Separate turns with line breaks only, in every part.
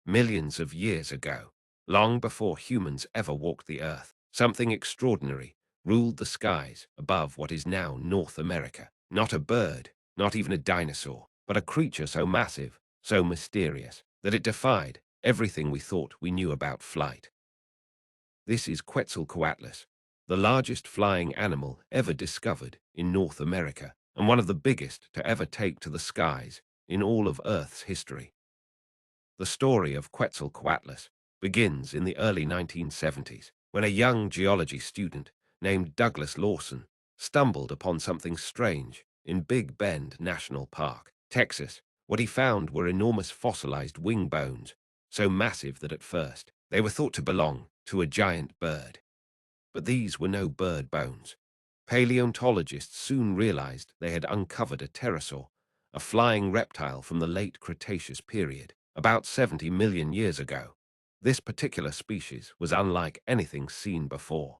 millions of years ago, long before humans ever walked the earth, something extraordinary ruled the skies above what is now North America. Not a bird, not even a dinosaur, but a creature so massive, so mysterious, that it defied everything we thought we knew about flight. This is Quetzalcoatlus, the largest flying animal ever discovered in North America, and one of the biggest to ever take to the skies in all of Earth's history. The story of Quetzalcoatlus begins in the early 1970s, when a young geology student named Douglas Lawson stumbled upon something strange in Big Bend National Park, Texas. What he found were enormous fossilized wing bones, so massive that at first they were thought to belong to a giant bird. But these were no bird bones. Paleontologists soon realized they had uncovered a pterosaur, a flying reptile from the Late Cretaceous period, about 70 million years ago. This particular species was unlike anything seen before.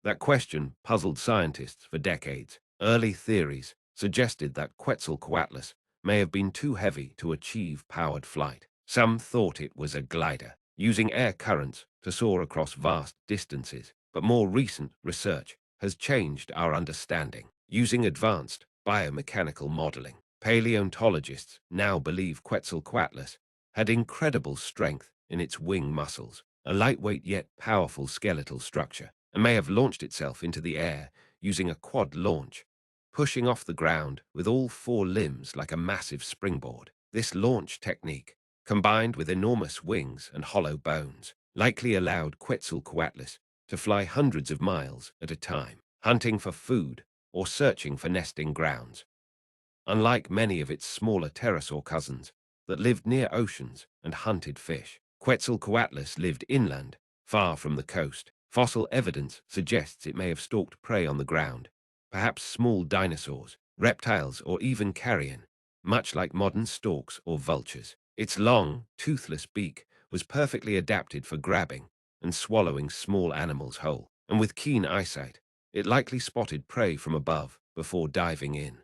That question puzzled scientists for decades. Early theories suggested that Quetzalcoatlus may have been too heavy to achieve powered flight. Some thought it was a glider, using air currents to soar across vast distances. But more recent research has changed our understanding. Using advanced biomechanical modeling, paleontologists now believe Quetzalcoatlus had incredible strength in its wing muscles, a lightweight yet powerful skeletal structure, and may have launched itself into the air using a quad launch, pushing off the ground with all four limbs like a massive springboard. This launch technique, combined with enormous wings and hollow bones, likely allowed Quetzalcoatlus to fly hundreds of miles at a time, hunting for food or searching for nesting grounds. Unlike many of its smaller pterosaur cousins that lived near oceans and hunted fish, Quetzalcoatlus lived inland, far from the coast. Fossil evidence suggests it may have stalked prey on the ground, perhaps small dinosaurs, reptiles, or even carrion, much like modern storks or vultures. Its long, toothless beak was perfectly adapted for grabbing and swallowing small animals whole, and with keen eyesight, it likely spotted prey from above before diving in.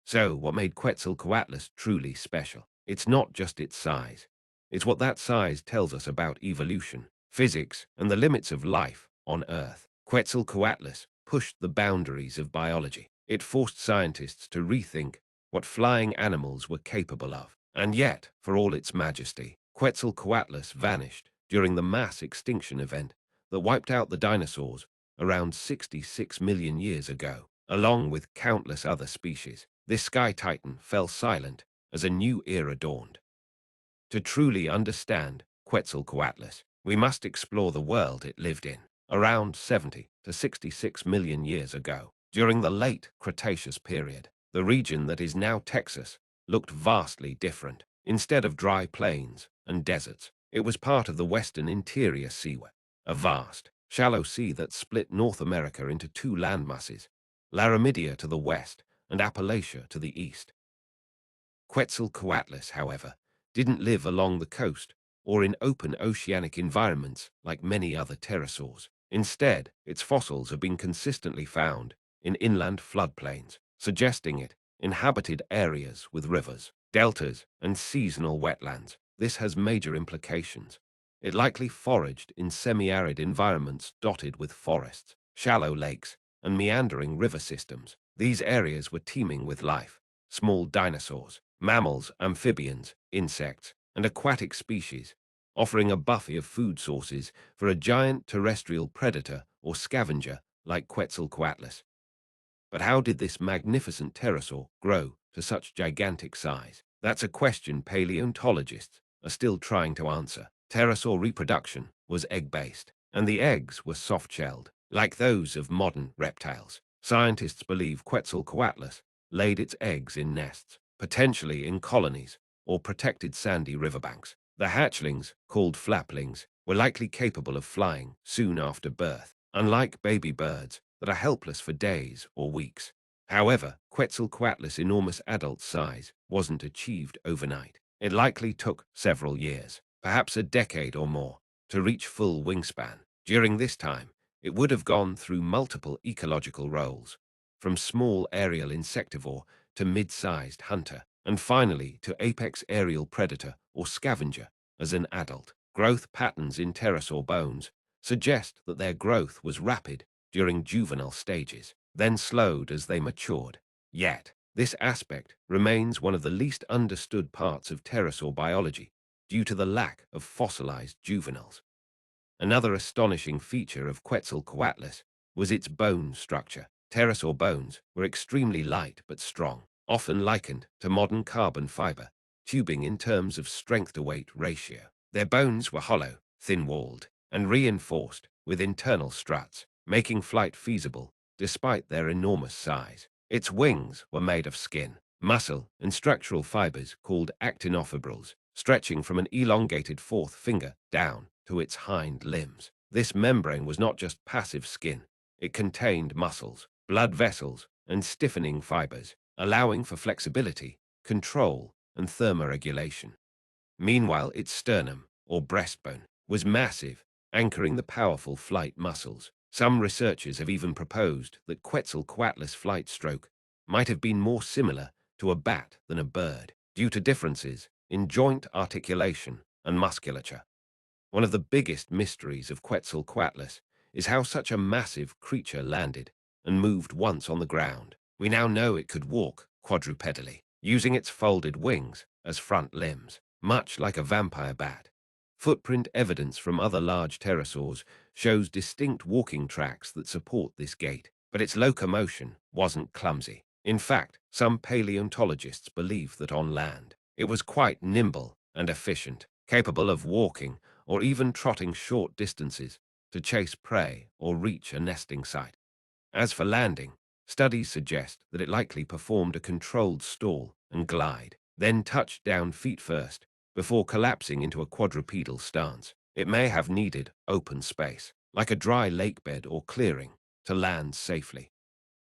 So, what made Quetzalcoatlus truly special? It's not just its size. It's what that size tells us about evolution, physics, and the limits of life on Earth. Quetzalcoatlus pushed the boundaries of biology. It forced scientists to rethink what flying animals were capable of. And yet, for all its majesty, Quetzalcoatlus vanished during the mass extinction event that wiped out the dinosaurs around 66 million years ago, along with countless other species. This sky titan fell silent as a new era dawned. To truly understand Quetzalcoatlus, we must explore the world it lived in, around 70 to 66 million years ago. During the late Cretaceous period, the region that is now Texas looked vastly different. Instead of dry plains and deserts, it was part of the western interior seaway, a vast, shallow sea that split North America into two landmasses, Laramidia to the west and Appalachia to the east. Quetzalcoatlus, however, didn't live along the coast or in open oceanic environments like many other pterosaurs. Instead, its fossils have been consistently found in inland floodplains, suggesting it inhabited areas with rivers, deltas, and seasonal wetlands. This has major implications. It likely foraged in semi-arid environments dotted with forests, shallow lakes, and meandering river systems. These areas were teeming with life: small dinosaurs, mammals, amphibians, insects, and aquatic species, offering a buffet of food sources for a giant terrestrial predator or scavenger like Quetzalcoatlus. But how did this magnificent pterosaur grow to such gigantic size? That's a question paleontologists are still trying to answer. Pterosaur reproduction was egg-based, and the eggs were soft-shelled, like those of modern reptiles. Scientists believe Quetzalcoatlus laid its eggs in nests, potentially in colonies or protected sandy riverbanks. The hatchlings, called flaplings, were likely capable of flying soon after birth, unlike baby birds that are helpless for days or weeks. However, Quetzalcoatlus' enormous adult size wasn't achieved overnight. It likely took several years, perhaps a decade or more, to reach full wingspan. During this time, it would have gone through multiple ecological roles, from small aerial insectivore to mid-sized hunter, and finally to apex aerial predator or scavenger as an adult. Growth patterns in pterosaur bones suggest that their growth was rapid during juvenile stages, then slowed as they matured. Yet, this aspect remains one of the least understood parts of pterosaur biology due to the lack of fossilized juveniles. Another astonishing feature of Quetzalcoatlus was its bone structure. Pterosaur bones were extremely light but strong, often likened to modern carbon fiber tubing in terms of strength-to-weight ratio. Their bones were hollow, thin-walled, and reinforced with internal struts, making flight feasible despite their enormous size. Its wings were made of skin, muscle, and structural fibers called actinofibrils, stretching from an elongated fourth finger down to its hind limbs. This membrane was not just passive skin. It contained muscles, blood vessels, and stiffening fibers, allowing for flexibility, control, and thermoregulation. Meanwhile, its sternum, or breastbone, was massive, anchoring the powerful flight muscles. Some researchers have even proposed that Quetzalcoatlus' flight stroke might have been more similar to a bat than a bird, due to differences in joint articulation and musculature. One of the biggest mysteries of Quetzalcoatlus is how such a massive creature landed and moved once on the ground. We now know it could walk quadrupedally, using its folded wings as front limbs, much like a vampire bat. Footprint evidence from other large pterosaurs shows distinct walking tracks that support this gait, but its locomotion wasn't clumsy. In fact, some paleontologists believe that on land, it was quite nimble and efficient, capable of walking or even trotting short distances to chase prey or reach a nesting site. As for landing, studies suggest that it likely performed a controlled stall and glide, then touched down feet first before collapsing into a quadrupedal stance. It may have needed open space, like a dry lake bed or clearing, to land safely.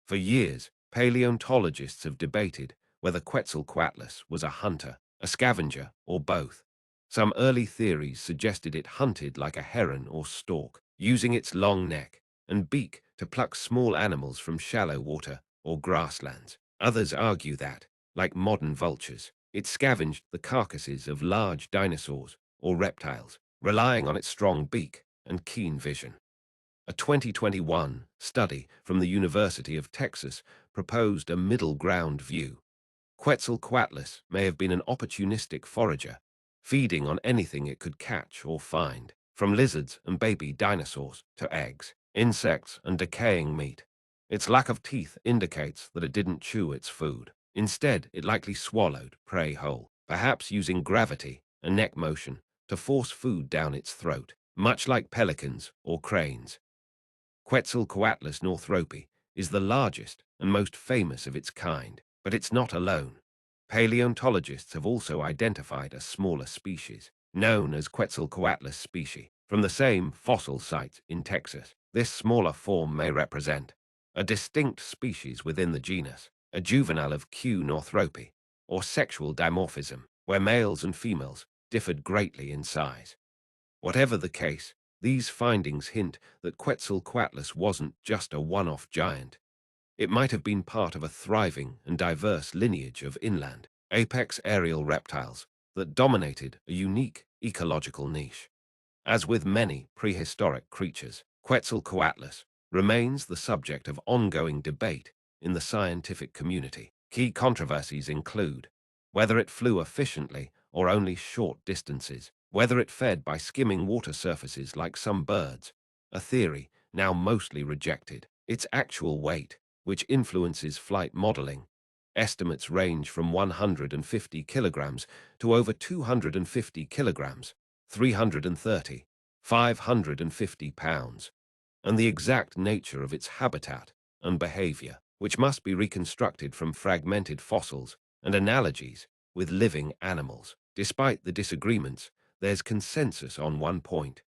For years, paleontologists have debated whether Quetzalcoatlus was a hunter, a scavenger, or both. Some early theories suggested it hunted like a heron or stork, using its long neck and beak to pluck small animals from shallow water or grasslands. Others argue that, like modern vultures, it scavenged the carcasses of large dinosaurs or reptiles, relying on its strong beak and keen vision. A 2021 study from the University of Texas proposed a middle ground view. Quetzalcoatlus may have been an opportunistic forager, feeding on anything it could catch or find, from lizards and baby dinosaurs to eggs, insects, and decaying meat. Its lack of teeth indicates that it didn't chew its food. Instead, it likely swallowed prey whole, perhaps using gravity and neck motion to force food down its throat, much like pelicans or cranes. Quetzalcoatlus northropi is the largest and most famous of its kind, but it's not alone. Paleontologists have also identified a smaller species, known as Quetzalcoatlus species, from the same fossil site in Texas. This smaller form may represent a distinct species within the genus, a juvenile of Q. northropi, or sexual dimorphism, where males and females differed greatly in size. Whatever the case, these findings hint that Quetzalcoatlus wasn't just a one-off giant. It might have been part of a thriving and diverse lineage of inland, apex aerial reptiles that dominated a unique ecological niche. As with many prehistoric creatures, Quetzalcoatlus remains the subject of ongoing debate in the scientific community. Key controversies include whether it flew efficiently or only short distances, whether it fed by skimming water surfaces like some birds, a theory now mostly rejected, its actual weight, which influences flight modeling. Estimates range from 150 kilograms to over 250 kilograms, 330, 550 pounds, and the exact nature of its habitat and behavior, which must be reconstructed from fragmented fossils and analogies with living animals. Despite the disagreements, there's consensus on one point.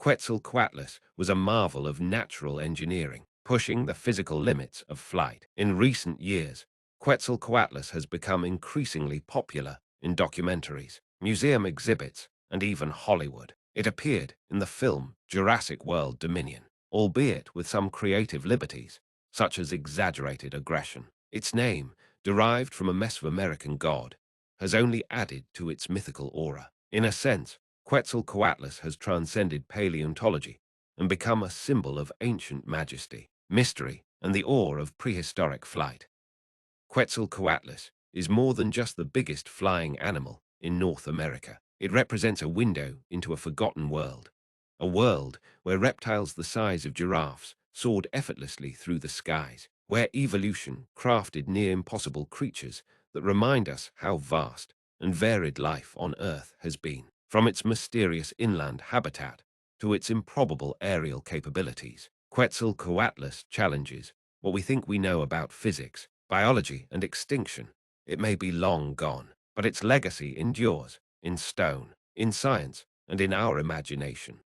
Quetzalcoatlus was a marvel of natural engineering, pushing the physical limits of flight. In recent years, Quetzalcoatlus has become increasingly popular in documentaries, museum exhibits, and even Hollywood. It appeared in the film Jurassic World Dominion, albeit with some creative liberties, such as exaggerated aggression. Its name, derived from a Mesoamerican god, has only added to its mythical aura. In a sense, Quetzalcoatlus has transcended paleontology and become a symbol of ancient majesty, mystery, and the awe of prehistoric flight. Quetzalcoatlus is more than just the biggest flying animal in North America. It represents a window into a forgotten world, a world where reptiles the size of giraffes soared effortlessly through the skies, where evolution crafted near-impossible creatures that remind us how vast and varied life on Earth has been, from its mysterious inland habitat to its improbable aerial capabilities. Quetzalcoatlus challenges what we think we know about physics, biology, and extinction. It may be long gone, but its legacy endures in stone, in science, and in our imagination.